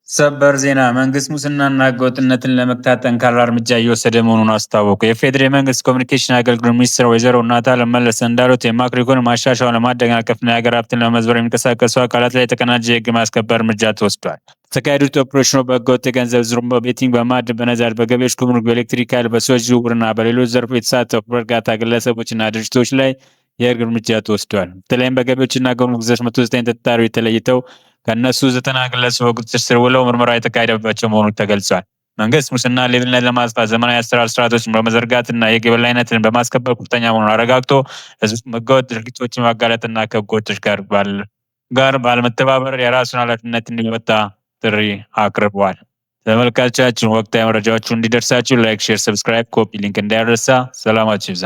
ሰበር ዜና መንግስት ሙስናና ህገወጥነትን ለመግታት ጠንካራ እርምጃ እየወሰደ መሆኑን አስታወቁ። የፌዴሪ መንግስት ኮሚኒኬሽን አገልግሎት ሚኒስትር ወይዘሮ እናታለም መለሰ እንዳሉት የማክሮ ኢኮኖሚ ማሻሻያውን ለማደናቀፍና የሀገር ሀብትን ለመመዝበር የሚንቀሳቀሱ አካላት ላይ የተቀናጀ የህግ ማስከበር እርምጃ ተወስዷል። በተካሄዱት ኦፕሬሽኖች በህገወጥ የገንዘብ ዝውውር፣ በቤቲንግ፣ በማዕድን፣ በነዳጅ፣ በገቢዎች ጉምሩክ፣ በኤሌክትሪክ ኃይል፣ በሰዎች ዝውውርና በሌሎች ዘርፎች የተሳተፉ በርካታ ግለሰቦችና ድርጅቶች ላይ የህግ እርምጃ ተወስዷል። በተለይም በገቢዎችና ጉምሩክ ዘርፍ 109 ተጠርጣሪዎች ተለይተው ከእነሱ 90 ግለሰቦች በቁጥጥር ስር ውለው ምርመራ የተካሄደባቸው መሆኑ ተገልጿል። መንግስት ሙስና፣ ሌብነት ለማጥፋት ዘመናዊ አሰራር ስርዓቶችን በመዘርጋትና የህግ የበላይነትን በማስከበር ቁርጠኛ መሆኑን አረጋግጦ ህዝብ ህገወጥ ድርጊቶችን ማጋለጥና ከህገወጦች ጋር ባለመተባበር የራሱን ኃላፊነት እንዲወጣ ጥሪ አቅርቧል። ተመልካቾቻችን ወቅታዊ መረጃዎቹ እንዲደርሳችሁ ላይክ፣ ሼር፣ ሰብስክራይብ፣ ኮፒ ሊንክ እንዳይረሳ። ሰላማችሁ ይብዛ።